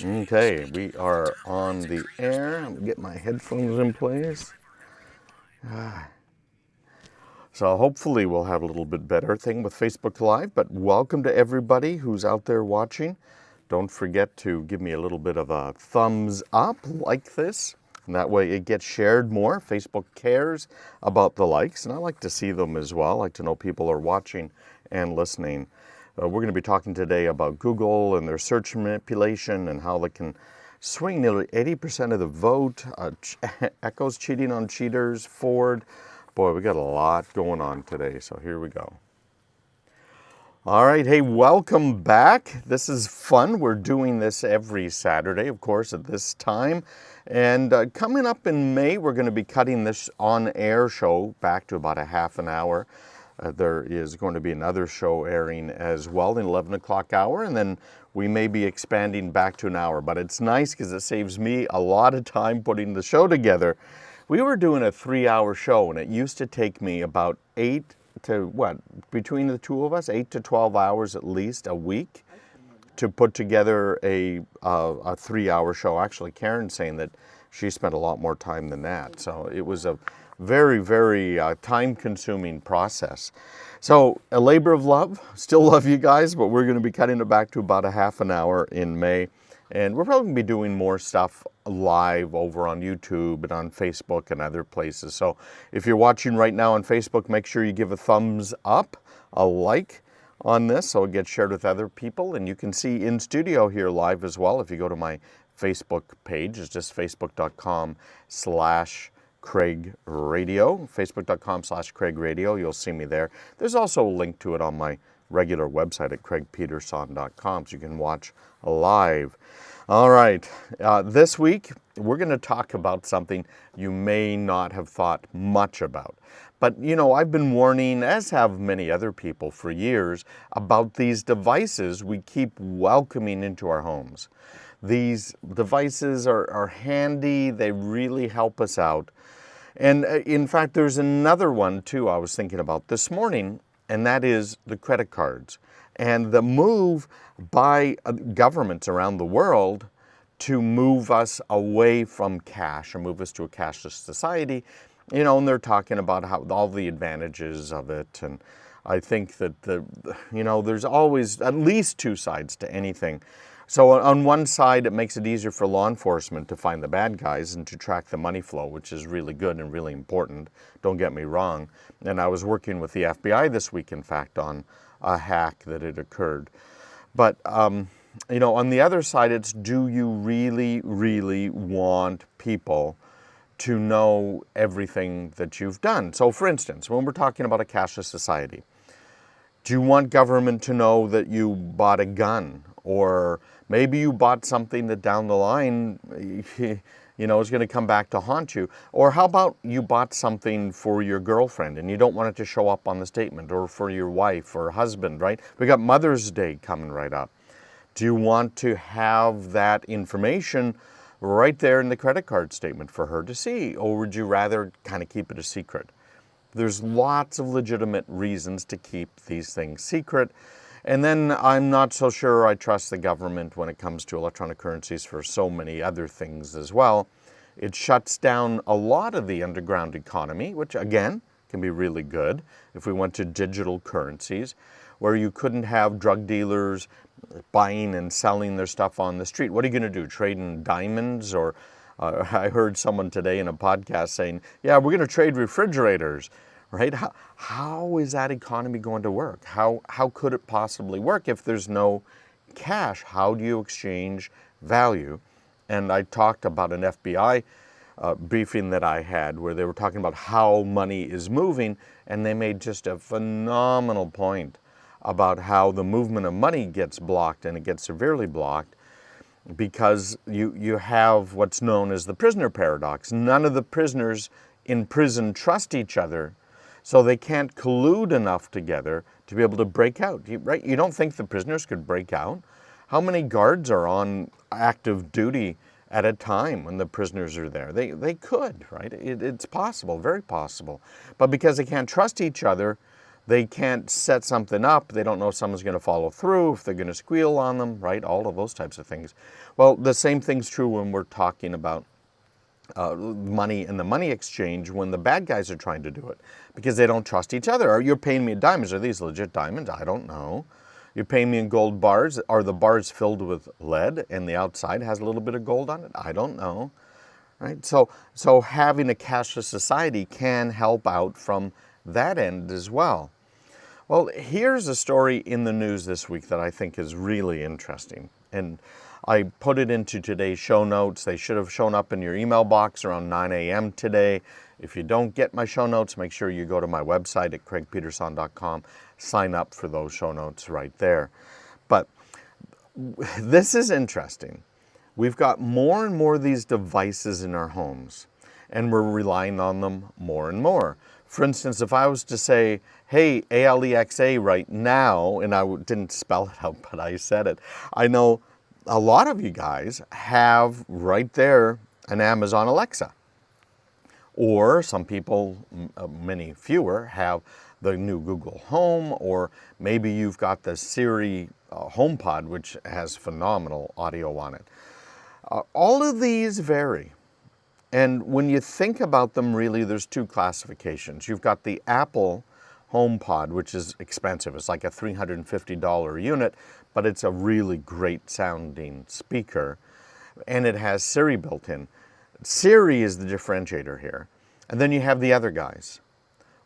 Okay, we are on the air. I'm gonna get my headphones in place. So hopefully we'll have a little bit better thing with Facebook Live, but welcome to everybody who's out there watching. Don't forget to give me a little bit of a thumbs up like this, and that way it gets shared more. Facebook cares about the likes, and I like to see them as well. I like to know people are watching and listening. We're going to be talking today about Google and their search manipulation and how they can swing nearly 80% of the vote. Echo's cheating on cheaters, Ford. Boy, we got a lot going on today, so here we go. All right, hey, welcome back. This is fun. We're doing this every Saturday, of course, at this time. And coming up in May, we're going to be cutting this on-air show back to about a half an hour. There is going to be another show airing as well in 11 o'clock hour, and then we may be expanding back to an hour. But it's nice because it saves me a lot of time putting the show together. We were doing a 3-hour show, and it used to take me about between the two of us, 8 to 12 hours at least a week to put together a 3-hour show. Actually, Karen's saying that she spent a lot more time than that. So it was a very, very time-consuming process. So a labor of love. Still love you guys, but we're going to be cutting it back to about a half an hour in May. And we're probably going to be doing more stuff live over on YouTube and on Facebook and other places. So if you're watching right now on Facebook, make sure you give a thumbs up, a like on this so it gets shared with other people. And you can see in studio here live as well. If you go to my Facebook page, it's just facebook.com/Craig Radio, facebook.com/Craig Radio. You'll see me there. There's also a link to it on my regular website at craigpeterson.com, so you can watch live. All right, this week we're going to talk about something you may not have thought much about. But, you know, I've been warning, as have many other people for years, about these devices we keep welcoming into our homes. These devices are handy, they really help us out. And in fact, there's another one too I was thinking about this morning, and that is the credit cards. And the move by governments around the world to move us away from cash or move us to a cashless society, you know, and they're talking about how all the advantages of it. And I think that there's always at least two sides to anything. So on one side, it makes it easier for law enforcement to find the bad guys and to track the money flow, which is really good and really important. Don't get me wrong. And I was working with the FBI this week, in fact, on a hack that had occurred. But, you know, on the other side, it's do you really, really want people to know everything that you've done? So, for instance, when we're talking about a cashless society, do you want government to know that you bought a gun? Or maybe you bought something that down the line, you know, is going to come back to haunt you. Or how about you bought something for your girlfriend and you don't want it to show up on the statement, or for your wife or husband, right? We got Mother's Day coming right up. Do you want to have that information right there in the credit card statement for her to see? Or would you rather kind of keep it a secret? There's lots of legitimate reasons to keep these things secret. And then I'm not so sure I trust the government when it comes to electronic currencies for so many other things as well. It shuts down a lot of the underground economy, which again can be really good if we went to digital currencies, where you couldn't have drug dealers buying and selling their stuff on the street. What are you going to do, trade in diamonds? Or I heard someone today in a podcast saying, yeah, we're going to trade refrigerators. Right? How is that economy going to work? How could it possibly work if there's no cash? How do you exchange value? And I talked about an FBI briefing that I had where they were talking about how money is moving, and they made just a phenomenal point about how the movement of money gets blocked, and it gets severely blocked because you have what's known as the prisoner paradox. None of the prisoners in prison trust each other, so they can't collude enough together to be able to break out, right? You don't think the prisoners could break out? How many guards are on active duty at a time when the prisoners are there? They could, right? It's possible, very possible. But because they can't trust each other, They can't set something up. They don't know if someone's going to follow through, if they're going to squeal on them, right? All of those types of things. Well, the same thing's true when we're talking about money and the money exchange when the bad guys are trying to do it because they don't trust each other. You're paying me in diamonds. Are these legit diamonds? I don't know. You're paying me in gold bars. Are the bars filled with lead and the outside has a little bit of gold on it? I don't know. Right? So having a cashless society can help out from that end as well. Well, here's a story in the news this week that I think is really interesting. And I put it into today's show notes. They should have shown up in your email box around 9 a.m. today. If you don't get my show notes, make sure you go to my website at craigpeterson.com. Sign up for those show notes right there. But this is interesting. We've got more and more of these devices in our homes, and we're relying on them more and more. For instance, if I was to say, hey, Alexa right now, and I didn't spell it out, but I said it, I know a lot of you guys have right there an Amazon Alexa. Or some people, many fewer, have the new Google Home, or maybe you've got the Siri HomePod, which has phenomenal audio on it. All of these vary. And when you think about them, really, there's two classifications. You've got the Apple HomePod, which is expensive. It's like a $350 unit, but it's a really great sounding speaker. And it has Siri built in. Siri is the differentiator here. And then you have the other guys,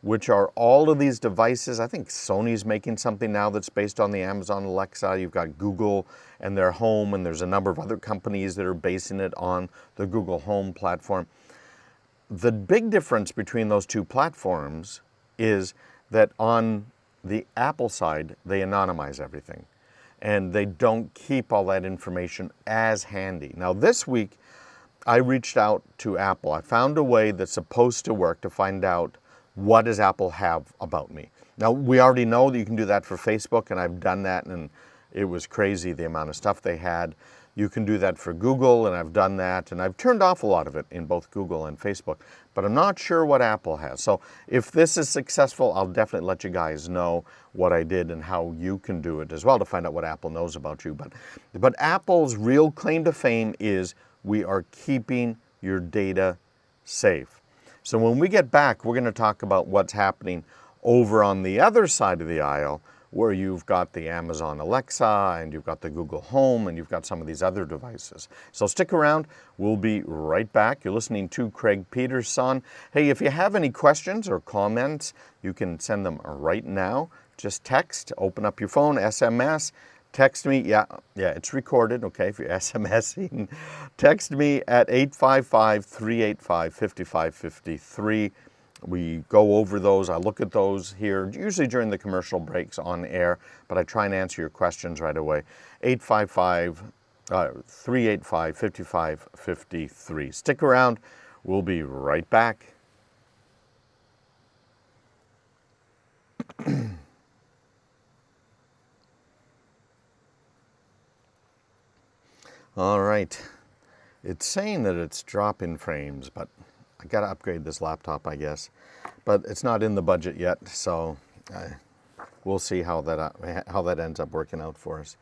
which are all of these devices. I think Sony's making something now that's based on the Amazon Alexa. You've got Google and their Home, and there's a number of other companies that are basing it on the Google Home platform. The big difference between those two platforms is that on the Apple side, they anonymize everything, and they don't keep all that information as handy. Now, this week, I reached out to Apple. I found a way that's supposed to work to find out what does Apple have about me. Now, we already know that you can do that for Facebook, and I've done that, and it was crazy the amount of stuff they had. You can do that for Google, and I've done that, and I've turned off a lot of it in both Google and Facebook, but I'm not sure what Apple has. So if this is successful, I'll definitely let you guys know what I did and how you can do it as well to find out what Apple knows about you. But Apple's real claim to fame is we are keeping your data safe. So when we get back, we're going to talk about what's happening over on the other side of the aisle, where you've got the Amazon Alexa and you've got the Google Home and you've got some of these other devices. So stick around. We'll be right back. You're listening to Craig Peterson. Hey, if you have any questions or comments, you can send them right now. Just text, open up your phone, SMS, text me. Yeah, it's recorded, okay, if you're SMSing. Text me at 855-385-5553. We go over those. I look at those here, usually during the commercial breaks on air, but I try and answer your questions right away. 855-385-5553. Stick around. We'll be right back. All right. It's saying that it's dropping frames, but I got to upgrade this laptop, I guess. But it's not in the budget yet, so we'll see how that ends up working out for us.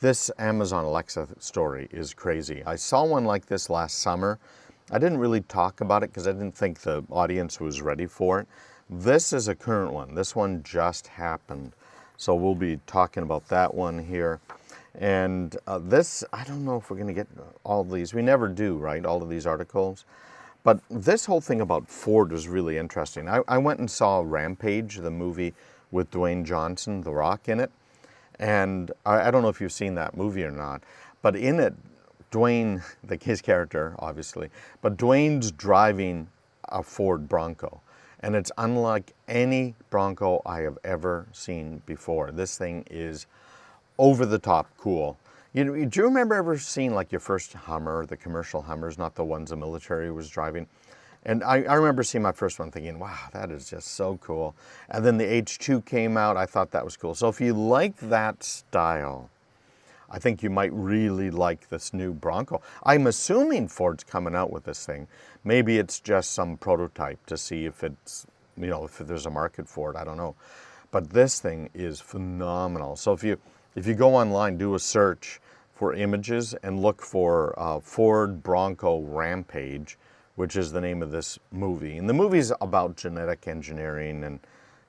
This Amazon Alexa story is crazy. I saw one like this last summer. I didn't really talk about it because I didn't think the audience was ready for it. This is a current one. This one just happened. So we'll be talking about that one here. And this, I don't know if we're going to get all of these. We never do, right? All of these articles. But this whole thing about Ford was really interesting. I went and saw Rampage, the movie with Dwayne Johnson, The Rock, in it. And I don't know if you've seen that movie or not, but in it, Dwayne, his character, obviously, but Dwayne's driving a Ford Bronco. And it's unlike any Bronco I have ever seen before. This thing is over the top cool. Do you remember ever seeing like your first Hummer, the commercial Hummers, not the ones the military was driving? And I remember seeing my first one thinking, wow, that is just so cool. And then the H2 came out. I thought that was cool. So if you like that style, I think you might really like this new Bronco. I'm assuming Ford's coming out with this thing. Maybe it's just some prototype to see if it's, if there's a market for it. I don't know. But this thing is phenomenal. So if you go online, do a search for images and look for Ford Bronco Rampage, which is the name of this movie. And the movie's about genetic engineering and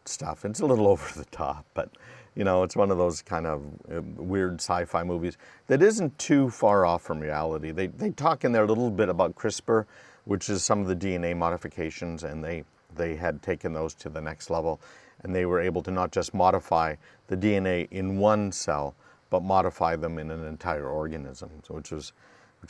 stuff. It's a little over the top, but you know, it's one of those kind of weird sci-fi movies that isn't too far off from reality. They talk in there a little bit about CRISPR, which is some of the DNA modifications, and they had taken those to the next level, and they were able to not just modify the DNA in one cell, but modify them in an entire organism, so which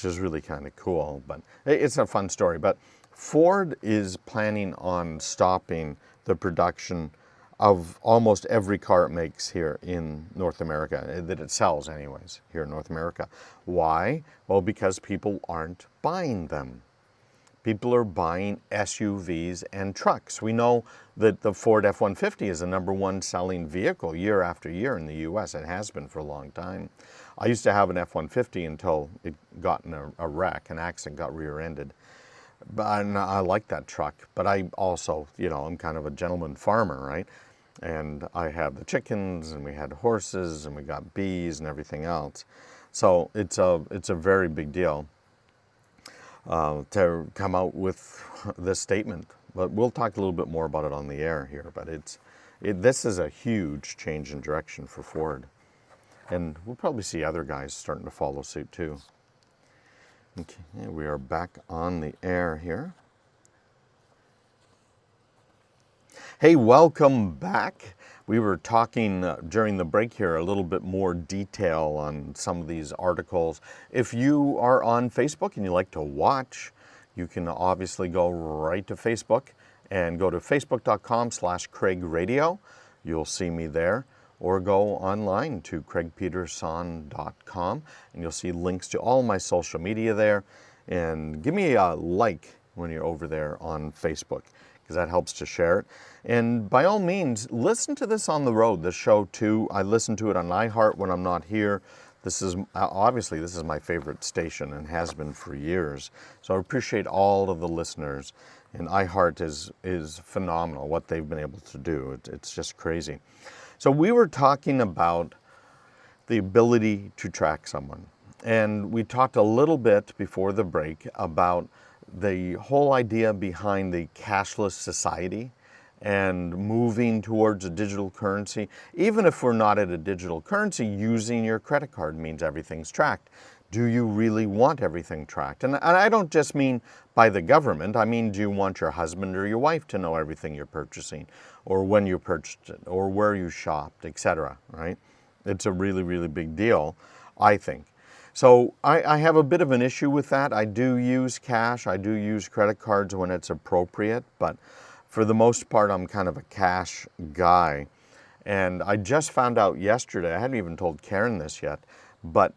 is really kind of cool. But it's a fun story. But Ford is planning on stopping the production of almost every car it makes here in North America, that it sells anyways, here in North America. Why? Well, because people aren't buying them. People are buying SUVs and trucks. We know that the Ford F-150 is the #1 selling vehicle year after year in the US. It has been for a long time. I used to have an F-150 until it got in a wreck, an accident, got rear-ended. And I like that truck, but I also, you know, I'm kind of a gentleman farmer, right? And I have the chickens, and we had horses, and we got bees and everything else. So it's a very big deal to come out with this statement. But we'll talk a little bit more about it on the air here. But this is a huge change in direction for Ford. And we'll probably see other guys starting to follow suit too. Okay, we are back on the air here. Hey, welcome back. We were talking during the break here a little bit more detail on some of these articles. If you are on Facebook and you like to watch, you can obviously go right to Facebook and go to facebook.com/Craig Radio. You'll see me there. Or go online to craigpeterson.com and you'll see links to all my social media there. And give me a like when you're over there on Facebook, because that helps to share it. And by all means, listen to this on the road, this show too. I listen to it on iHeart when I'm not here. This is obviously this is my favorite station and has been for years. So I appreciate all of the listeners. And iHeart is phenomenal, what they've been able to do. It's just crazy. So we were talking about the ability to track someone. And we talked a little bit before the break about the whole idea behind the cashless society and moving towards a digital currency. Even if we're not at a digital currency, using your credit card means everything's tracked. Do you really want everything tracked? And I don't just mean by the government. I mean, do you want your husband or your wife to know everything you're purchasing, or when you purchased it, or where you shopped, etc., right? It's a really, really big deal, I think. So I have a bit of an issue with that. I do use cash. I do use credit cards when it's appropriate, but for the most part, I'm kind of a cash guy. And I just found out yesterday, I hadn't even told Karen this yet, but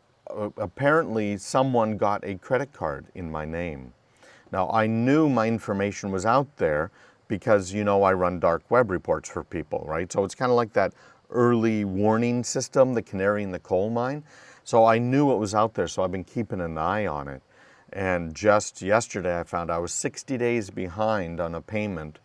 apparently someone got a credit card in my name. Now, I knew my information was out there because, you know, I run dark web reports for people, right? So it's kind of like that early warning system, the canary in the coal mine. So I knew it was out there, so I've been keeping an eye on it. And just yesterday I found I was 60 days behind on a payment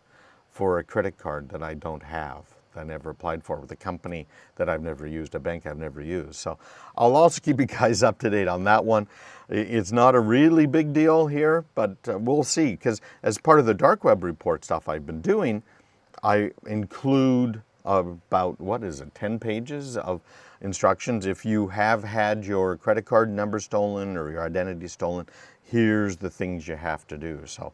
for a credit card that I don't have, that I never applied for, with a company that I've never used, a bank I've never used. So I'll also keep you guys up to date on that one. It's not a really big deal here, but we'll see, because as part of the dark web report stuff I've been doing, I include about, 10 pages of instructions. If you have had your credit card number stolen or your identity stolen, here's the things you have to do. So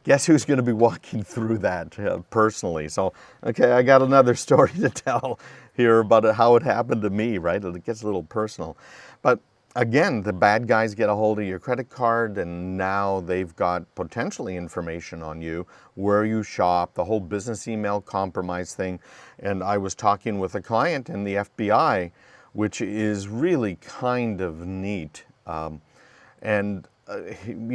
guess who's going to be walking through that personally? So, okay, I got another story to tell here about how it happened to me, right? It gets a little personal. But again, the bad guys get a hold of your credit card, and now they've got potentially information on you, where you shop, the whole business email compromise thing. And I was talking with a client in the FBI, which is really kind of neat. You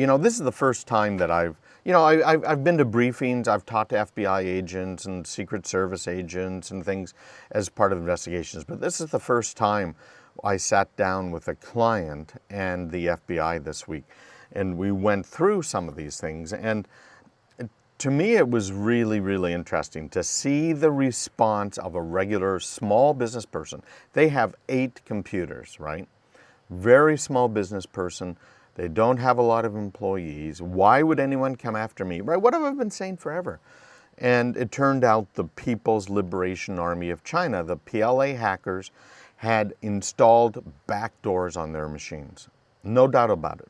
know, this is the first time that I've been to briefings, I've talked to FBI agents and Secret Service agents and things as part of investigations, but this is the first time I sat down with a client and the FBI this week, and we went through some of these things. And to me, it was really, really interesting to see the response of a regular small business person. They have 8 computers, right? Very small business person. They don't have a lot of employees. Why would anyone come after me? Right? What have I been saying forever? And it turned out the People's Liberation Army of China, the PLA hackers, had installed backdoors on their machines. No doubt about it.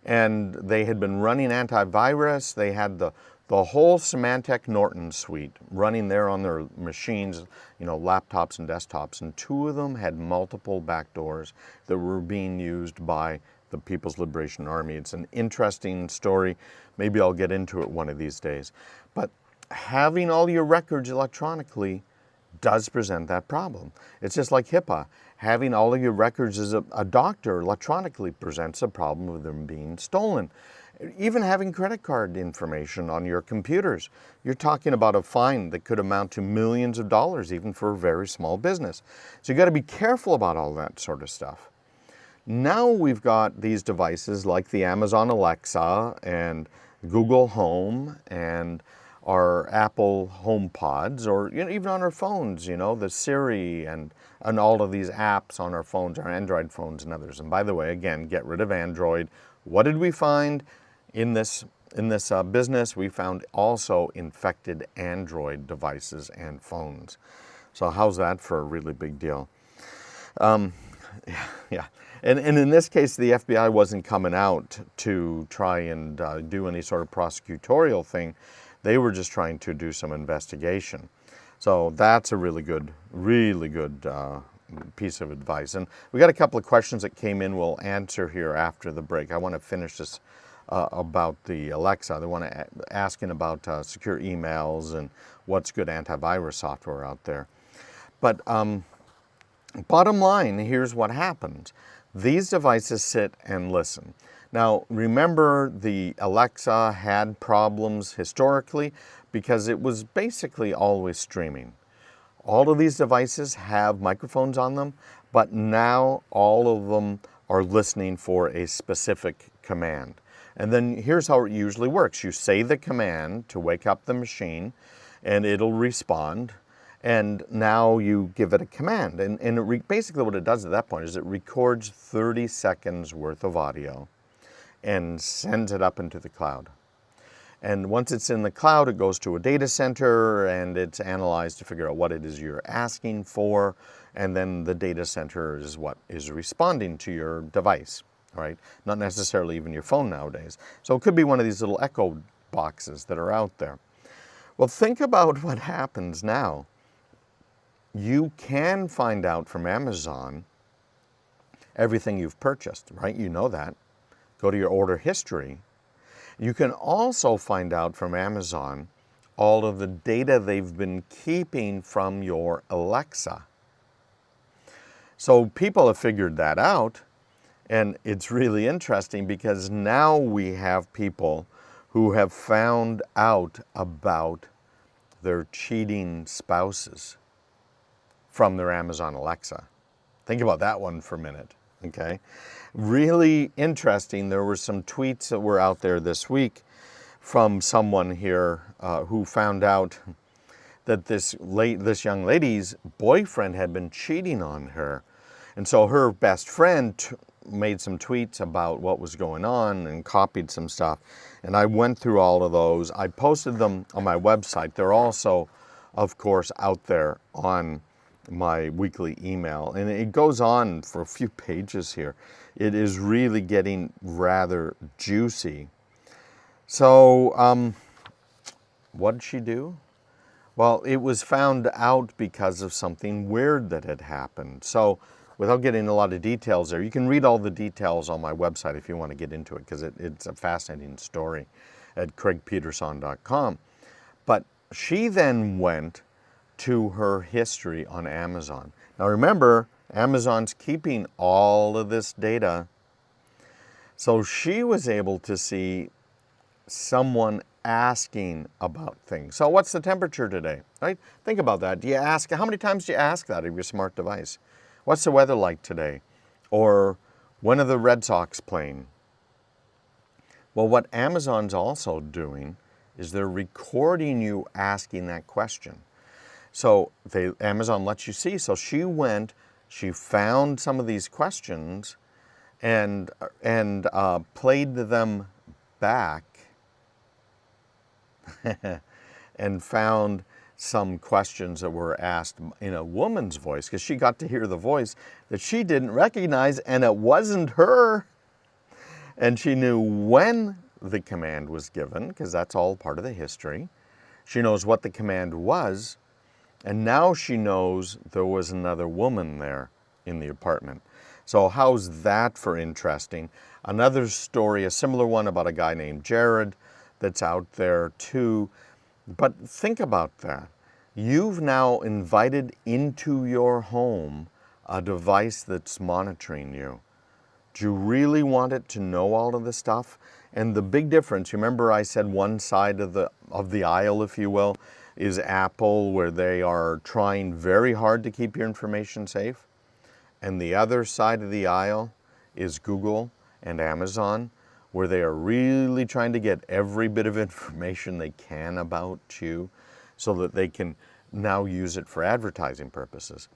And they had been running antivirus. They had the whole Symantec Norton suite running there on their machines, you know, laptops and desktops. And 2 of them had multiple backdoors that were being used by the People's Liberation Army. It's an interesting story. Maybe I'll get into it one of these days. But having all your records electronically does present that problem. It's just like HIPAA. Having all of your records as a doctor electronically presents a problem of them being stolen. Even having credit card information on your computers, you're talking about a fine that could amount to millions of dollars, even for a very small business. So you got to be careful about all that sort of stuff. Now we've got these devices like the Amazon Alexa and Google Home and our Apple HomePods, or even on our phones, the Siri and all of these apps on our phones, our Android phones and others. And by the way, again, get rid of Android. What did we find in this business? We found also infected Android devices and phones. So how's that for a really big deal? Yeah. And in this case, the FBI wasn't coming out to try and do any sort of prosecutorial thing. They were just trying to do some investigation. So that's a really good piece of advice. And we got a couple of questions that came in we'll answer here after the break. I want to finish this about the Alexa. They want to asking about secure emails and what's good antivirus software out there. But bottom line, here's what happens. These devices sit and listen. Now, remember, the Alexa had problems historically because it was basically always streaming. All of these devices have microphones on them, but now all of them are listening for a specific command. And then here's how it usually works. You say the command to wake up the machine, and it'll respond. And now you give it a command. And basically what it does at that point is it records 30 seconds worth of audio and sends it up into the cloud. And once it's in the cloud, it goes to a data center and it's analyzed to figure out what it is you're asking for. And then the data center is what is responding to your device, right? Not necessarily even your phone nowadays. So it could be one of these little echo boxes that are out there. Well, think about what happens now. You can find out from Amazon everything you've purchased, right? You know that. Go to your order history. You can also find out from Amazon all of the data they've been keeping from your Alexa. So people have figured that out, and it's really interesting because now we have people who have found out about their cheating spouses from their Amazon Alexa. Think about that one for a minute, okay? Really interesting. There were some tweets that were out there this week from someone here who found out that this young lady's boyfriend had been cheating on her. And so her best friend made some tweets about what was going on and copied some stuff. And I went through all of those. I posted them on my website. They're also, of course, out there on my weekly email. And it goes on for a few pages here. It is really getting rather juicy. So, what did she do? Well, it was found out because of something weird that had happened. So, without getting a lot of details there, you can read all the details on my website if you want to get into it, because it's a fascinating story at craigpeterson.com. But she then went to her history on Amazon. Now remember, Amazon's keeping all of this data. So she was able to see someone asking about things. So what's the temperature today, right? Think about that. Do you ask, how many times do you ask that of your smart device? What's the weather like today? Or when are the Red Sox playing? Well, what Amazon's also doing is they're recording you asking that question. So Amazon lets you see. So she went, she found some of these questions and played them back and found some questions that were asked in a woman's voice, because she got to hear the voice that she didn't recognize, and it wasn't her. And she knew when the command was given, because that's all part of the history. She knows what the command was, and now she knows there was another woman there in the apartment. So how's that for interesting? Another story, a similar one about a guy named Jared that's out there too. But think about that. You've now invited into your home a device that's monitoring you. Do you really want it to know all of this stuff? And the big difference, remember I said one side of the aisle, if you will, is Apple, where they are trying very hard to keep your information safe. And the other side of the aisle is Google and Amazon, where they are really trying to get every bit of information they can about you so that they can now use it for advertising purposes.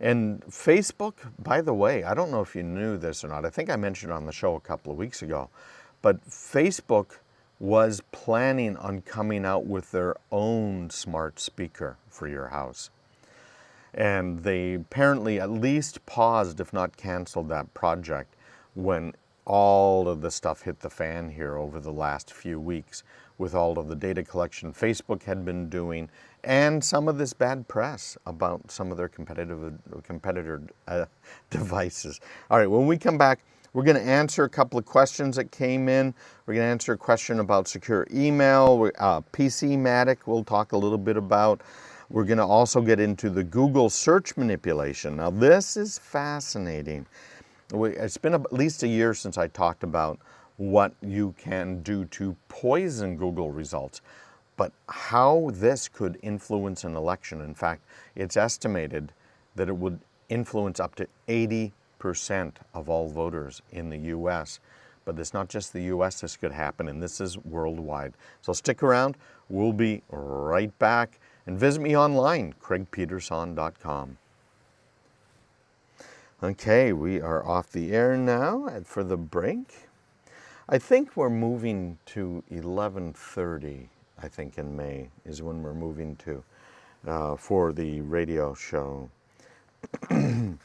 And Facebook, by the way, I don't know if you knew this or not. I think I mentioned it on the show a couple of weeks ago, but Facebook was planning on coming out with their own smart speaker for your house. And they apparently at least paused, if not canceled, that project when all of the stuff hit the fan here over the last few weeks with all of the data collection Facebook had been doing and some of this bad press about some of their competitor devices. All right, when we come back, we're going to answer a couple of questions that came in. We're going to answer a question about secure email, PCmatic we'll talk a little bit about. We're going to also get into the Google search manipulation. Now this is fascinating. It's been at least a year since I talked about what you can do to poison Google results, but how this could influence an election. In fact, it's estimated that it would influence up to 80% of all voters in the US. But it's not just the US this could happen, and this is worldwide. So stick around, we'll be right back, and visit me online, craigpeterson.com. Okay, we are off the air now for the break. I think we're moving to 11:30, I think in May is when we're moving to for the radio show. We're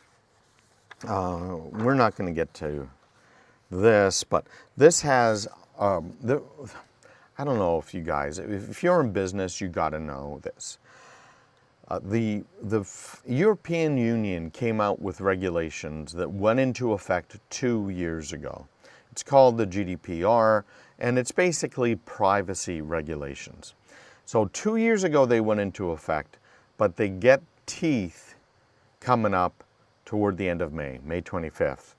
not going to get to this, but this has, I don't know if you guys, if you're in business, you got to know this. The European Union came out with regulations that went into effect 2 years ago. It's called the GDPR, and it's basically privacy regulations. So 2 years ago they went into effect, but they get teeth coming up toward the end of May 25th.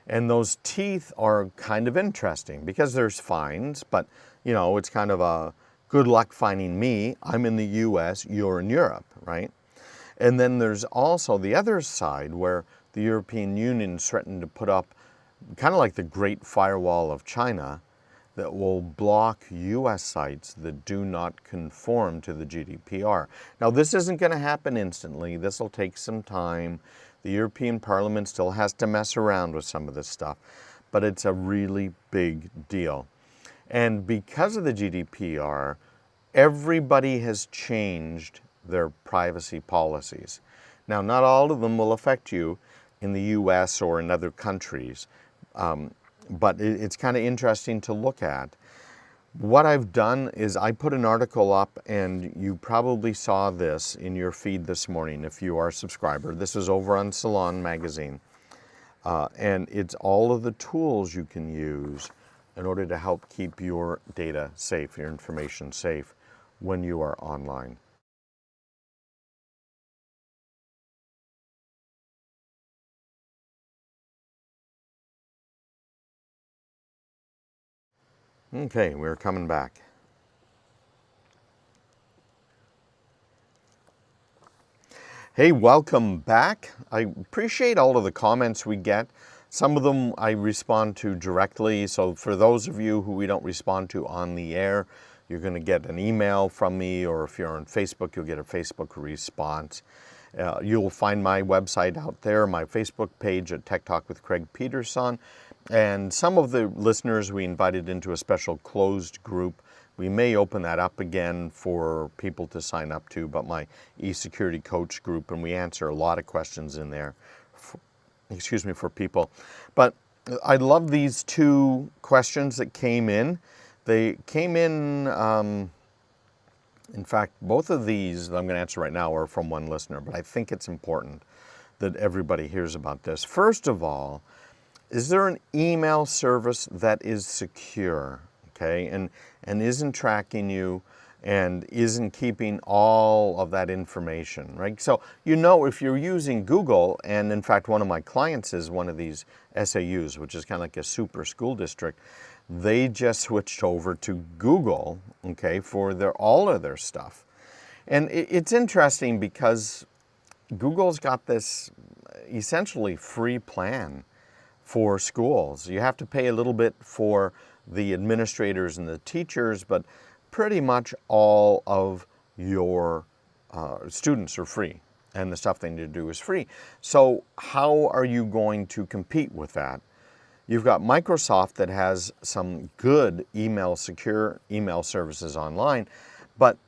And those teeth are kind of interesting because there's fines, but you know, it's kind of a good luck finding me. I'm in the US, you're in Europe, right? And then there's also the other side where the European Union threatened to put up kind of like the Great Firewall of China that will block US sites that do not conform to the GDPR. Now this isn't going to happen instantly. This will take some time. The European Parliament still has to mess around with some of this stuff, but it's a really big deal. And because of the GDPR, everybody has changed their privacy policies. Now, not all of them will affect you in the US or in other countries, but it's kind of interesting to look at. What I've done is I put an article up, and you probably saw this in your feed this morning if you are a subscriber. This is over on Salon Magazine, and it's all of the tools you can use in order to help keep your data safe, your information safe when you are online. Okay, we're coming back. Hey, welcome back. I appreciate all of the comments we get. Some of them I respond to directly, so for those of you who we don't respond to on the air, You're going to get an email from me, or if you're on Facebook, you'll get a Facebook response. You'll find my website out there, my Facebook page at Tech Talk with Craig Peterson. And some of the listeners we invited into a special closed group. We may open that up again for people to sign up to, but my eSecurity Coach group, and we answer a lot of questions in there, for people. But I love these two questions that came in. They came in fact, both of these that I'm going to answer right now are from one listener, but I think it's important that everybody hears about this. First of all, is there an email service that is secure, okay, and isn't tracking you and isn't keeping all of that information, right? So if you're using Google, and in fact one of my clients is one of these SAUs, which is kind of like a super school district, they just switched over to Google, okay, for all of their stuff. And it's interesting because Google's got this essentially free plan for schools. You have to pay a little bit for the administrators and the teachers, but pretty much all of your students are free, and the stuff they need to do is free. So how are you going to compete with that? You've got Microsoft that has some good secure email services online, but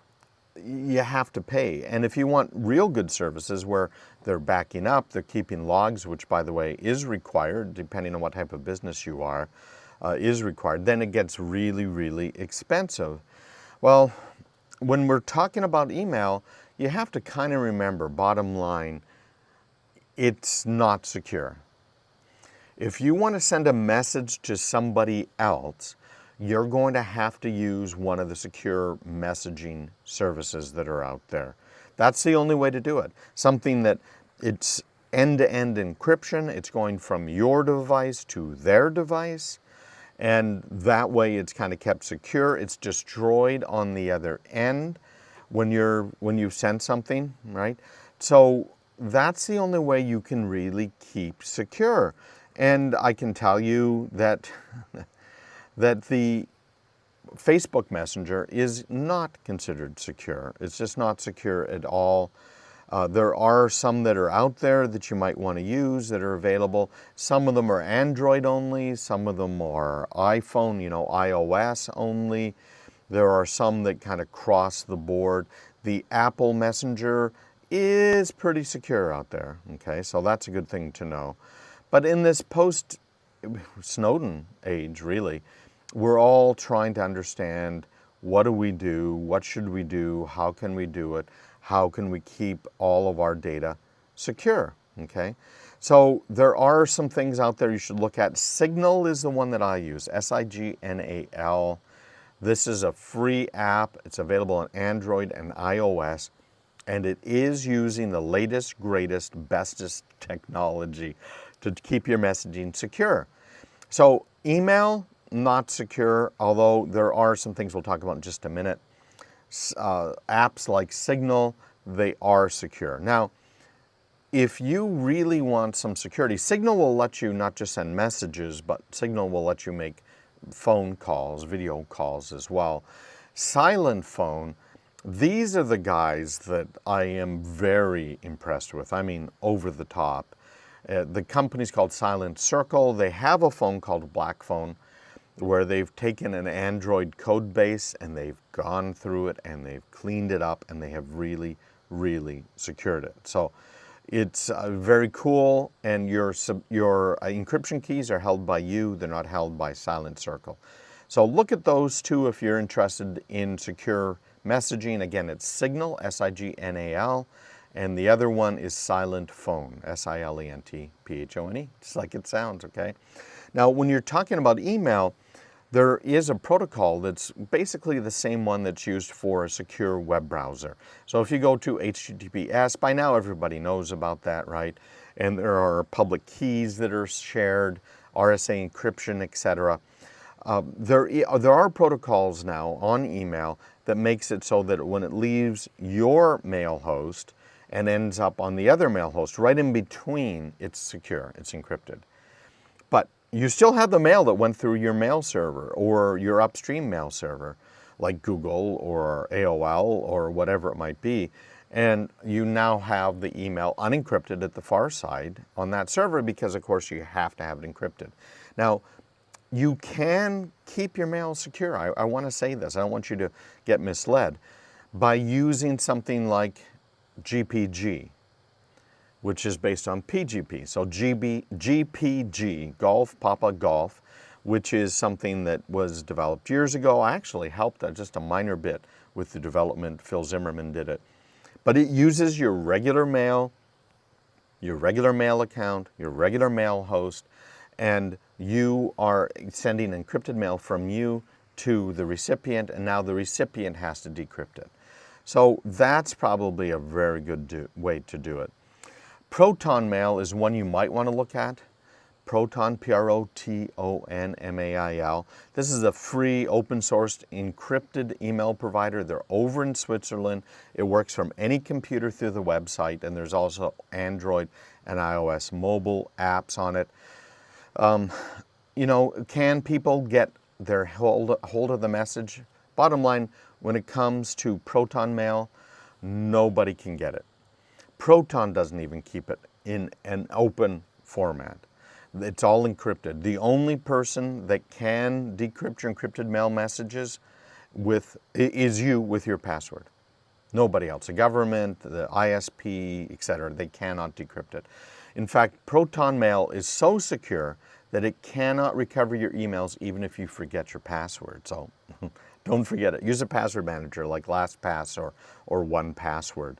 you have to pay. And if you want real good services where they're backing up, they're keeping logs, which by the way is required, depending on what type of business you are, is required, then it gets really, really expensive. Well, when we're talking about email, you have to kind of remember, bottom line, it's not secure. If you want to send a message to somebody else, you're going to have to use one of the secure messaging services that are out there. That's the only way to do it. Something that it's end-to-end encryption, it's going from your device to their device, and that way it's kind of kept secure. It's destroyed on the other end when you send something, right? So that's the only way you can really keep secure. And I can tell you that the Facebook Messenger is not considered secure. It's just not secure at all. There are some that are out there that you might want to use that are available. Some of them are Android only. Some of them are iPhone, iOS only. There are some that kind of cross the board. The Apple Messenger is pretty secure out there, okay? So that's a good thing to know. But in this post-Snowden age, really, we're all trying to understand, what do we do? What should we do? How can we do it? How can we keep all of our data secure, okay? So there are some things out there you should look at. Signal is the one that I use, Signal. This is a free app. It's available on Android and iOS, and it is using the latest, greatest, bestest technology to keep your messaging secure. So email, not secure, although there are some things we'll talk about in just a minute. Apps like Signal, they are secure. Now, if you really want some security, Signal will let you not just send messages, but Signal will let you make phone calls, video calls as well. Silent phone, these are the guys that I am very impressed with. I mean, over the top. The company's called Silent Circle. They have a phone called Black Phone, where they've taken an Android code base and they've gone through it and they've cleaned it up and they have really, really secured it. So it's very cool, and your encryption keys are held by you. They're not held by Silent Circle. So look at those two if you're interested in secure messaging. Again, it's Signal, Signal, and the other one is Silent Phone, Silentphone, just like it sounds, okay? Now, when you're talking about email, there is a protocol that's basically the same one that's used for a secure web browser. So if you go to HTTPS, by now everybody knows about that, right? And there are public keys that are shared, RSA encryption, etc. There are protocols now on email that makes it so that when it leaves your mail host and ends up on the other mail host, right in between, it's secure, it's encrypted. But you still have the mail that went through your mail server or your upstream mail server. like Google or AOL or whatever it might be. And you now have the email unencrypted at the far side on that server because, of course, you have to have it encrypted. Now, you can keep your mail secure. I want to say this. I don't want you to get misled. By using something like GPG, which is based on PGP. So GPG, Golf, Papa Golf, which is something that was developed years ago. I actually helped just a minor bit with the development. Phil Zimmerman did it. But it uses your regular mail account, your regular mail host, and you are sending encrypted mail from you to the recipient, and now the recipient has to decrypt it. So that's probably a very good way to do it. Proton Mail is one you might want to look at. Proton, P-R-O-T-O-N-M-A-I-L. This is a free, open-sourced, encrypted email provider. They're over in Switzerland. It works from any computer through the website, and there's also Android and iOS mobile apps on it. You know, can people get their hold of the message? Bottom line, when it comes to Proton Mail, nobody can get it. Proton doesn't even keep it in an open format. It's all encrypted. The only person that can decrypt your encrypted mail messages is you with your password. Nobody else. The government, the ISP, etc. They cannot decrypt it. In fact, Proton Mail is so secure that it cannot recover your emails even if you forget your password. So don't forget it. Use a password manager like LastPass or 1Password,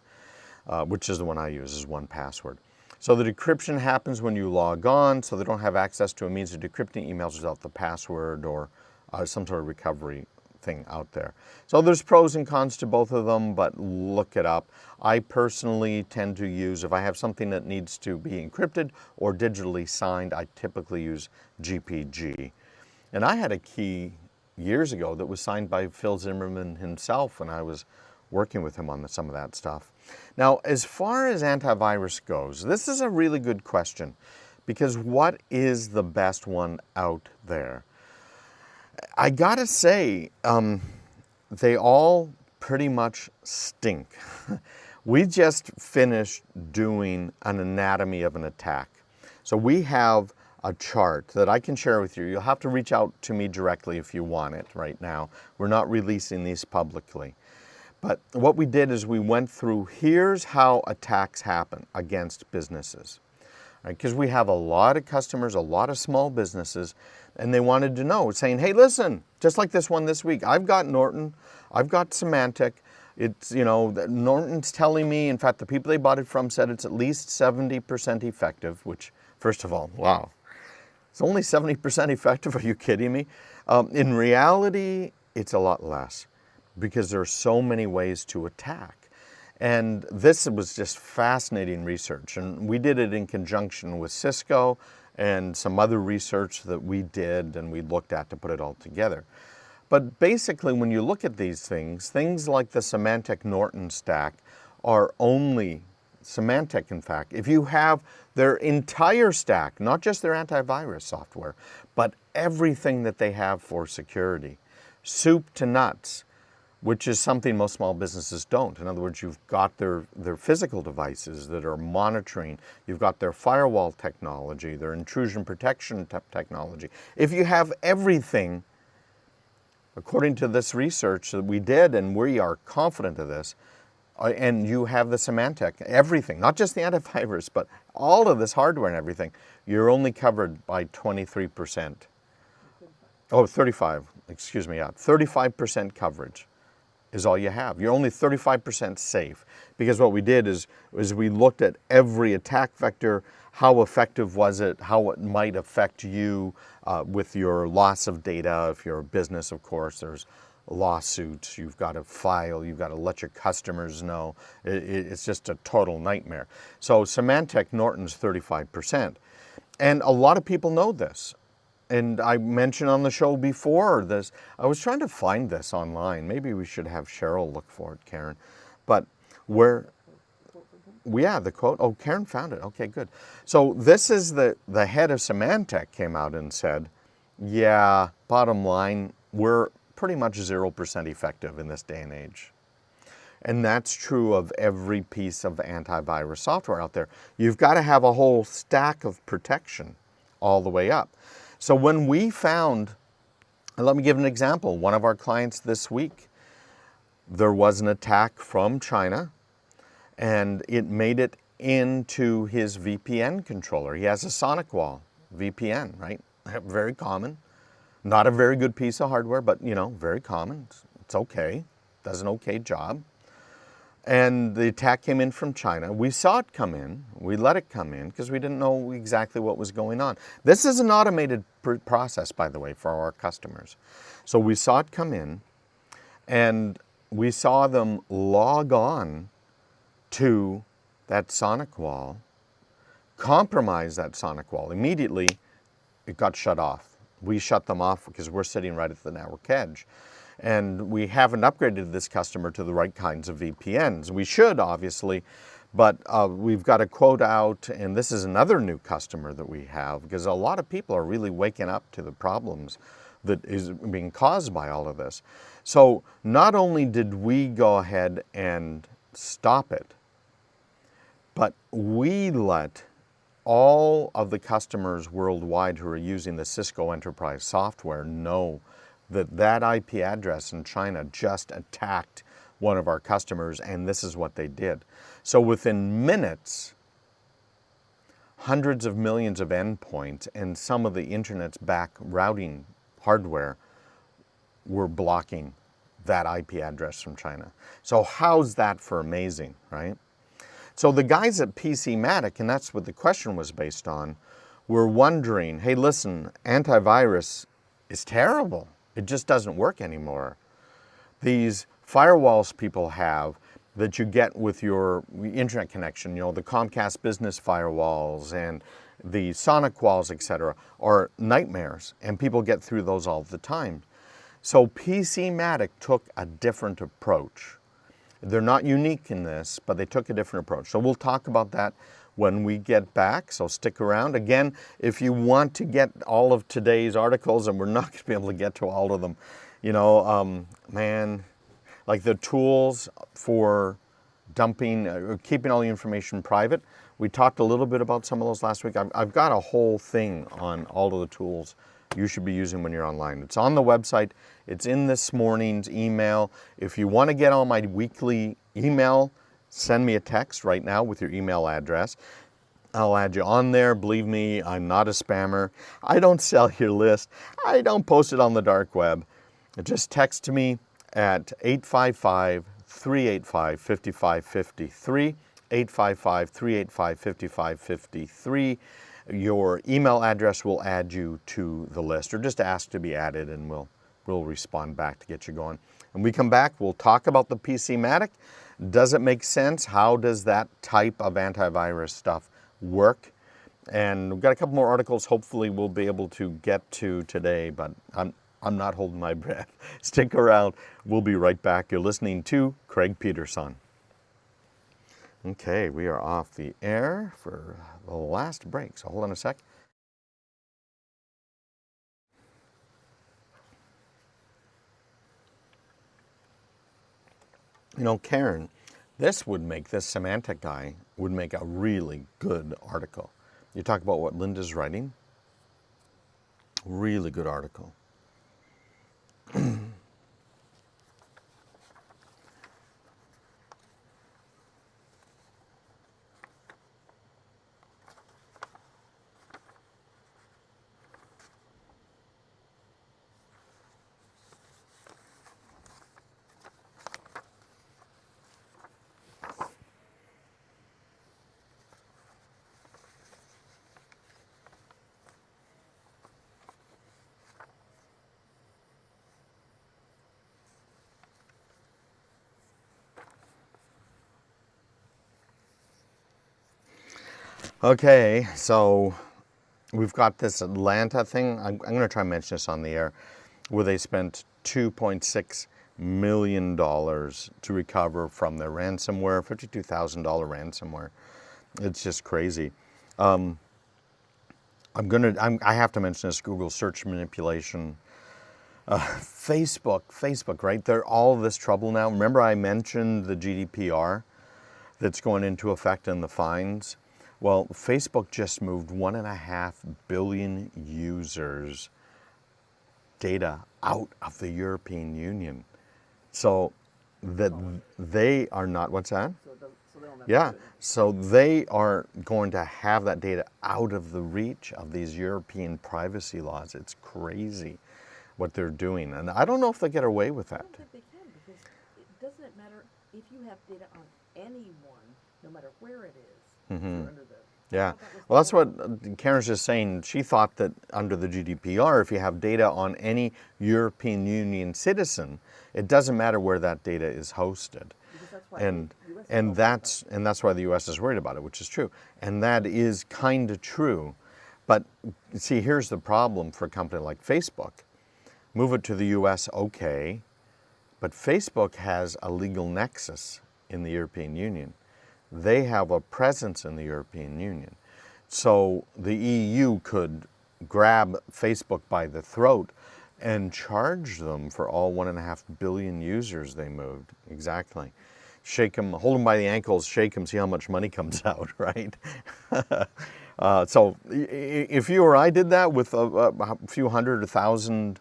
which is the one I use, is 1Password. So the decryption happens when you log on, so they don't have access to a means of decrypting emails without the password or some sort of recovery thing out there. So there's pros and cons to both of them, but look it up. I personally tend to use, if I have something that needs to be encrypted or digitally signed, I typically use GPG. And I had a key years ago that was signed by Phil Zimmerman himself when I was working with him on some of that stuff. Now, as far as antivirus goes, this is a really good question, because what is the best one out there? I gotta say, they all pretty much stink. We just finished doing an anatomy of an attack. So we have a chart that I can share with you. You'll have to reach out to me directly if you want it right now. We're not releasing these publicly. But what we did is we went through, here's how attacks happen against businesses. Because we have a lot of customers, a lot of small businesses, and they wanted to know, saying, hey, listen, just like this one this week, I've got Norton, I've got Symantec. It's, you know, Norton's telling me, in fact, the people they bought it from said it's at least 70% effective, which, first of all, wow. It's only 70% effective, are you kidding me? In reality, it's a lot less, because there are so many ways to attack. And this was just fascinating research. And we did it in conjunction with Cisco and some other research that we did and we looked at to put it all together. But basically, when you look at these things like the Symantec Norton stack are only Symantec, in fact. If you have their entire stack, not just their antivirus software, but everything that they have for security, soup to nuts, which is something most small businesses don't. In other words, you've got their physical devices that are monitoring. You've got their firewall technology, their intrusion protection technology. If you have everything, according to this research that we did, and we are confident of this, and you have the Symantec, everything, not just the antivirus, but all of this hardware and everything, you're only covered by 23%. Oh, 35, excuse me, yeah, 35% coverage is all you have. You're only 35% safe, because what we did is we looked at every attack vector, how effective was it, how it might affect you with your loss of data. If you're a business, of course, there's lawsuits, you've got to file, you've got to let your customers know. It's just a total nightmare. So Symantec Norton's 35%. And a lot of people know this. And I mentioned on the show before this, I was trying to find this online. Maybe we should have Cheryl look for it, Karen. But yeah, the quote, oh, Karen found it. Okay, good. So this is the head of Symantec came out and said, yeah, bottom line, we're pretty much 0% effective in this day and age. And that's true of every piece of antivirus software out there. You've got to have a whole stack of protection all the way up. So when we found, let me give an example. One of our clients this week, there was an attack from China, and it made it into his VPN controller. He has a SonicWall VPN, right? Very common. Not a very good piece of hardware, but very common. It's okay. Does an okay job. And the attack came in from China. We saw it come in. We let it come in because we didn't know exactly what was going on. This is an automated process, by the way, for our customers. So we saw it come in, and we saw them log on to that SonicWall, compromise that SonicWall. Immediately, it got shut off. We shut them off because we're sitting right at the network edge. And we haven't upgraded this customer to the right kinds of VPNs. We should, obviously, but we've got a quote out, and this is another new customer that we have, because a lot of people are really waking up to the problems that is being caused by all of this. So not only did we go ahead and stop it, but we let all of the customers worldwide who are using the Cisco Enterprise software know that that IP address in China just attacked one of our customers, and this is what they did. So within minutes, hundreds of millions of endpoints and some of the internet's back routing hardware were blocking that IP address from China. So how's that for amazing, right? So the guys at PCmatic, and that's what the question was based on, were wondering, hey, listen, antivirus is terrible. It just doesn't work anymore. These firewalls people have that you get with your internet connection, the Comcast business firewalls and the SonicWalls, etc., are nightmares, and people get through those all the time. So PCmatic took a different approach. They're not unique in this, but they took a different approach. So we'll talk about that when we get back, so stick around. Again, if you want to get all of today's articles, and we're not going to be able to get to all of them, like the tools for dumping, keeping all the information private. We talked a little bit about some of those last week. I've got a whole thing on all of the tools you should be using when you're online. It's on the website. It's in this morning's email. If you want to get on my weekly email, send me a text right now with your email address. I'll add you on there. Believe me, I'm not a spammer. I don't sell your list. I don't post it on the dark web. Just text me at 855-385-5553, 855-385-5553. Your email address will add you to the list, or just ask to be added, and we'll respond back to get you going. When we come back, we'll talk about the PCmatic. Does it make sense? How does that type of antivirus stuff work? And we've got a couple more articles hopefully we'll be able to get to today, but I'm not holding my breath. Stick around. We'll be right back. You're listening to Craig Peterson. Okay, we are off the air for the last break, so hold on a sec. Karen, this Symantec guy would make a really good article. You talk about what Linda's writing. Really good article. Okay, so we've got this Atlanta thing. I'm going to try and mention this on the air, where they spent $2.6 million to recover from their ransomware, $52,000 ransomware. It's just crazy. I have to mention this Google search manipulation. Facebook, right? They're all this trouble now. Remember I mentioned the GDPR that's going into effect and the fines? Well, Facebook just moved 1.5 billion users' data out of the European Union. So that they are not, what's that? Yeah, so they are going to have that data out of the reach of these European privacy laws. It's crazy what they're doing. And I don't know if they get away with I that. don't think they can, because doesn't it matter if you have data on anyone, no matter where it is, if you're under the... Yeah, well, that's what Karen's just saying. She thought that under the GDPR, if you have data on any European Union citizen, it doesn't matter where that data is hosted. Because that's why And the US and that's why the U.S. is worried about it, which is true, and that is kind of true. But see, here's the problem for a company like Facebook. Move it to the U.S., okay, but Facebook has a legal nexus in the European Union. They have a presence in the European Union. So the EU could grab Facebook by the throat and charge them for all 1.5 billion users they moved. Exactly. Shake them, hold them by the ankles, shake them, see how much money comes out, right? So if you or I did that with a few hundred, 1,000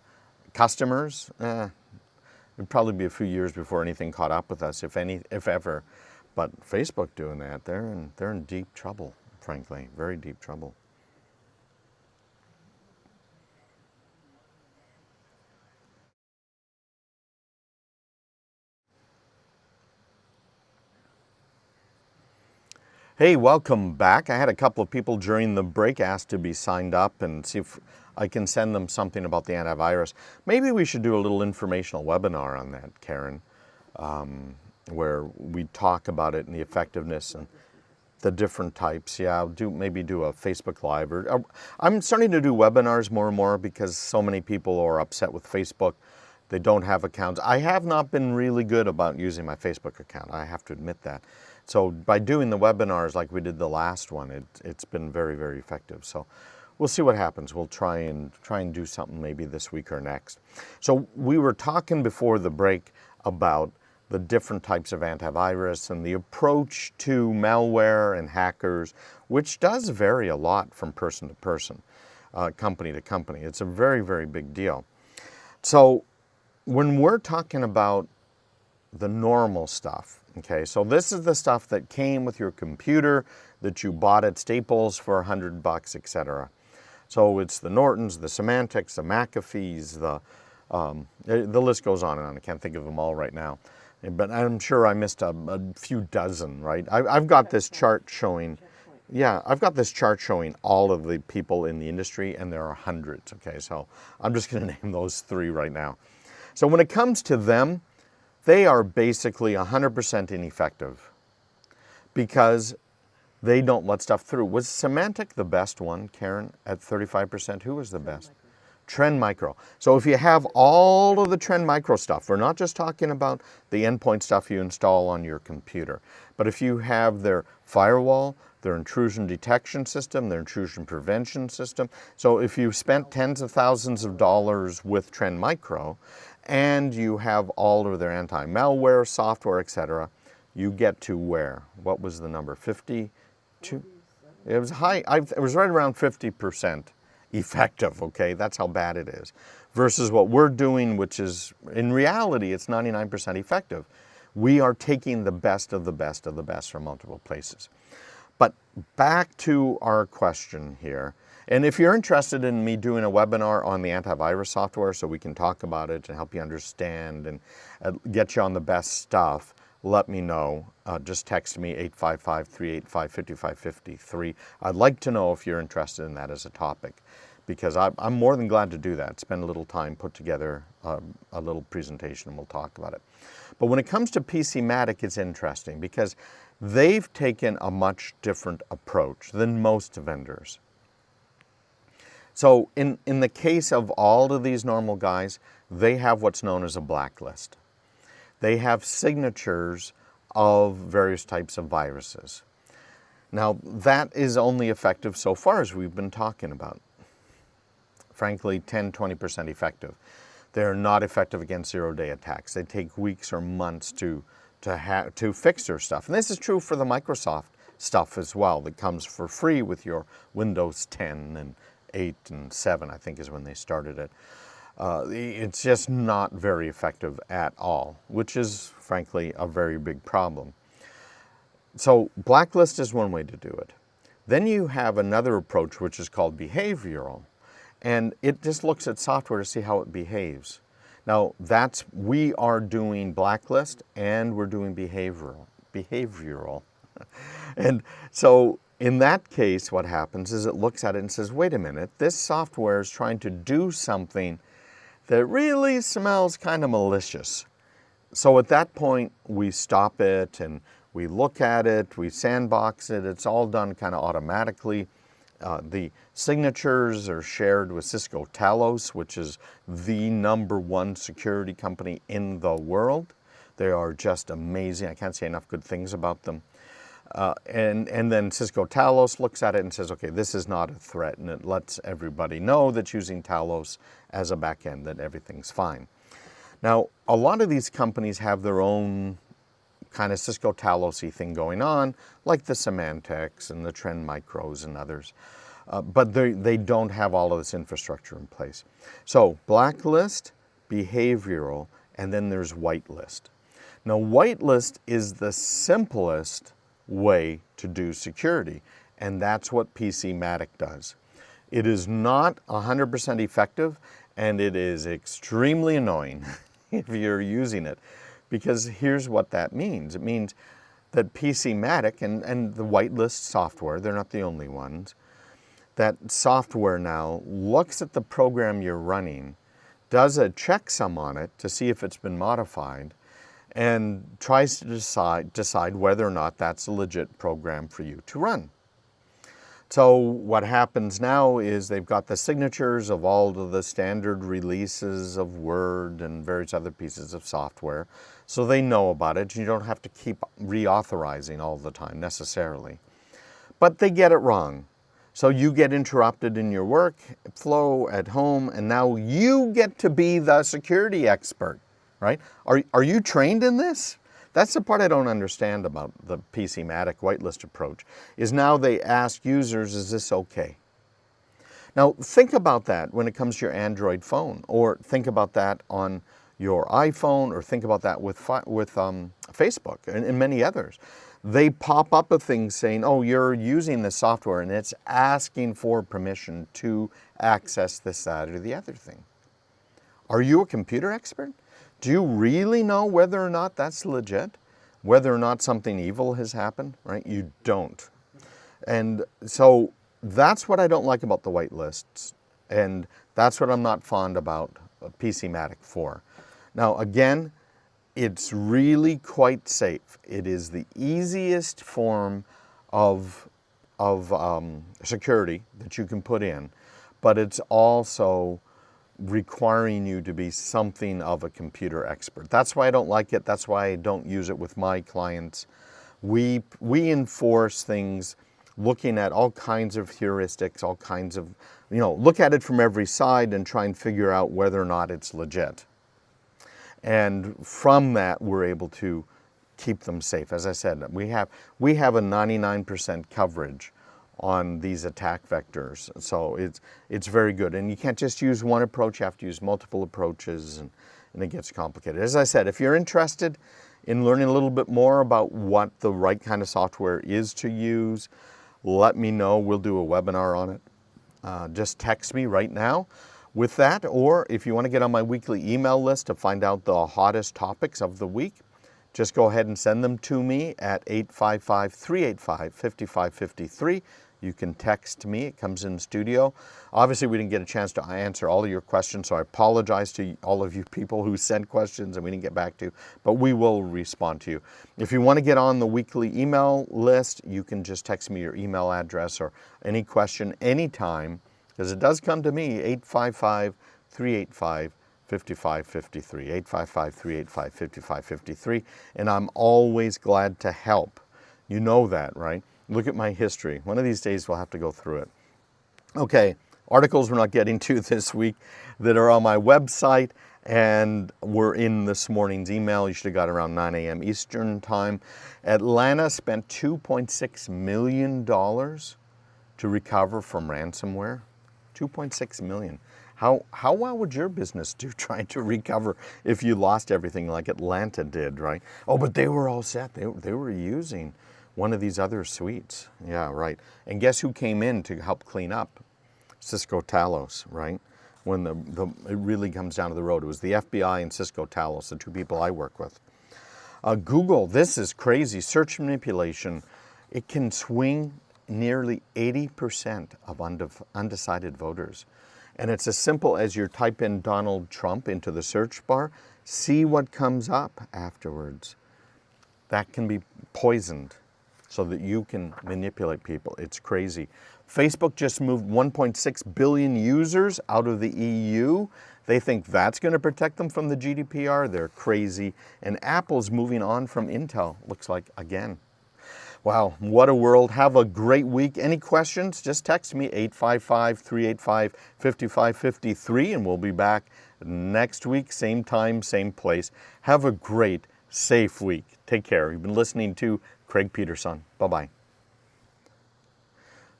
customers, it'd probably be a few years before anything caught up with us, if ever. But Facebook doing that, they're in deep trouble, frankly, very deep trouble. Hey, welcome back. I had a couple of people during the break ask to be signed up and see if I can send them something about the antivirus. Maybe we should do a little informational webinar on that, Karen, where we talk about it and the effectiveness and the different types. Yeah, I'll maybe do a Facebook Live. I'm starting to do webinars more and more because so many people are upset with Facebook. They don't have accounts. I have not been really good about using my Facebook account. I have to admit that. So by doing the webinars like we did the last one, it's been very, very effective. So we'll see what happens. We'll try and do something maybe this week or next. So we were talking before the break about the different types of antivirus and the approach to malware and hackers, which does vary a lot from person to person, company to company. It's a very, very big deal. So when we're talking about the normal stuff, okay, so this is the stuff that came with your computer that you bought at Staples for $100, etc. So it's the Nortons, the Symantec's, the McAfee's, the list goes on and on. I can't think of them all right now, but I'm sure I missed a few dozen, right? I've got this chart showing, yeah, I've got this chart showing all of the people in the industry, and there are hundreds, okay? So I'm just gonna name those three right now. So when it comes to them, they are basically 100% ineffective because they don't let stuff through. Was Symantec the best one, Karen, at 35%? Who was the best? Trend Micro. So if you have all of the Trend Micro stuff, we're not just talking about the endpoint stuff you install on your computer, but if you have their firewall, their intrusion detection system, their intrusion prevention system. So if you spent tens of thousands of dollars with Trend Micro and you have all of their anti-malware software, etc., you get to where? What was the number? 52? It was high. It was right around 50% effective, okay? That's how bad it is. Versus what we're doing, which is, in reality, it's 99% effective. We are taking the best of the best of the best from multiple places. But back to our question here. And if you're interested in me doing a webinar on the antivirus software so we can talk about it and help you understand and get you on the best stuff, let me know. Just text me 855-385-5553. I'd like to know if you're interested in that as a topic, because I'm more than glad to do that. Spend a little time, put together a little presentation, and we'll talk about it. But when it comes to PCmatic, it's interesting because they've taken a much different approach than most vendors. So in the case of all of these normal guys, they have what's known as a blacklist. They have signatures of various types of viruses. Now, that is only effective so far as we've been talking about. Frankly, 10, 20% effective. they're not effective against zero-day attacks. They take weeks or months to fix their stuff. And this is true for the Microsoft stuff as well that comes for free with your Windows 10 and 8 and 7, I think is when they started it. It's just not very effective at all, which is frankly a very big problem. So blacklist is one way to do it. Then you have another approach which is called behavioral, and it just looks at software to see how it behaves. Now we are doing blacklist and we're doing behavioral. And so in that case, what happens is it looks at it and says, wait a minute, this software is trying to do something that really smells kind of malicious. So at that point, we stop it and we look at it, we sandbox it. It's all done kind of automatically. The signatures are shared with Cisco Talos, which is the #1 security company in the world. They are just amazing. I can't say enough good things about them. And then Cisco Talos looks at it and says, okay, this is not a threat, and it lets everybody know that's using Talos as a backend that everything's fine. Now, a lot of these companies have their own kind of Cisco Talos-y thing going on, like the Symantec's and the Trend Micros and others, but they don't have all of this infrastructure in place. So blacklist, behavioral, and then there's whitelist. Now, whitelist is the simplest way to do security, and that's what PCmatic does. It is not 100% effective, and it is extremely annoying if you're using it, because here's what that means. It means that PCmatic and the whitelist software, they're not the only ones, that software now looks at the program you're running, does a checksum on it to see if it's been modified, and tries to decide whether or not that's a legit program for you to run. So what happens now is they've got the signatures of all of the standard releases of Word and various other pieces of software, so they know about it. You don't have to keep reauthorizing all the time necessarily. But they get it wrong. So you get interrupted in your work flow at home, and now you get to be the security expert. Right? Are you trained in this? That's the part I don't understand about the PCmatic whitelist approach, is now they ask users, is this okay? Now think about that when it comes to your Android phone, or think about that on your iPhone, or think about that with Facebook and many others. They pop up a thing saying, oh, you're using this software and it's asking for permission to access this, that, or the other thing. Are you a computer expert? Do you really know whether or not that's legit? Whether or not something evil has happened, right? You don't. And so that's what I don't like about the whitelists, and that's what I'm not fond about PCmatic for. Now again, it's really quite safe. It is the easiest form of security that you can put in, but it's also requiring you to be something of a computer expert. That's why I don't like it. That's why I don't use it with my clients. We enforce things looking at all kinds of heuristics, all kinds of, look at it from every side and try and figure out whether or not it's legit. And from that, we're able to keep them safe. As I said, we have a 99% coverage on these attack vectors. So it's very good. And you can't just use one approach, you have to use multiple approaches, and it gets complicated. As I said, if you're interested in learning a little bit more about what the right kind of software is to use, let me know. We'll do a webinar on it. Just text me right now with that, or if you want to get on my weekly email list to find out the hottest topics of the week, just go ahead and send them to me at 855-385-5553. You can text me, it comes in studio. Obviously, we didn't get a chance to answer all of your questions, so I apologize to all of you people who sent questions and we didn't get back to, but we will respond to you. If you want to get on the weekly email list, you can just text me your email address or any question anytime, because it does come to me, 855-385-5553, 855-385-5553, and I'm always glad to help. You know that, right? Look at my history. One of these days we'll have to go through it. Okay, articles we're not getting to this week that are on my website and were in this morning's email. You should have got around 9 a.m. Eastern time. Atlanta spent $2.6 million to recover from ransomware. $2.6 million. How well would your business do trying to recover if you lost everything like Atlanta did, right? Oh, but they were all set. They were using one of these other suites. Yeah, right. And guess who came in to help clean up? Cisco Talos, right? When it really comes down to the road. It was the FBI and Cisco Talos, the two people I work with. Google, this is crazy. Search manipulation. It can swing nearly 80% of undecided voters. And it's as simple as you type in Donald Trump into the search bar, see what comes up afterwards. That can be poisoned so that you can manipulate people. It's crazy. Facebook just moved 1.6 billion users out of the EU. They think that's going to protect them from the GDPR. They're crazy. And Apple's moving on from Intel, looks like, again. Wow, what a world. Have a great week. Any questions? Just text me 855-385-5553 and we'll be back next week, same time, same place. Have a great, safe week. Take care. You've been listening to Craig Peterson. Bye-bye.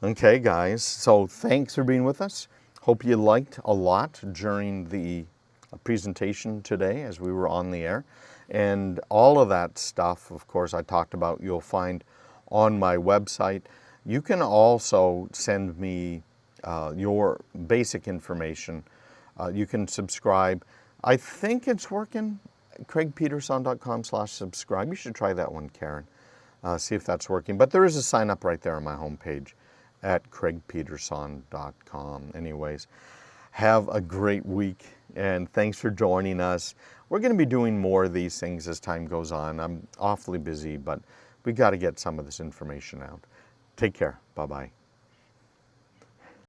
Okay, guys, so thanks for being with us. Hope you liked a lot during the presentation today as we were on the air. And all of that stuff, of course, I talked about, you'll find on my website. You can also send me your basic information. You can subscribe. I think it's working. CraigPeterson.com/subscribe. You should try that one, Karen. See if that's working. But there is a sign up right there on my homepage at CraigPeterson.com. Anyways, have a great week and thanks for joining us. We're going to be doing more of these things as time goes on. I'm awfully busy, but we got to get some of this information out. Take care. Bye-bye.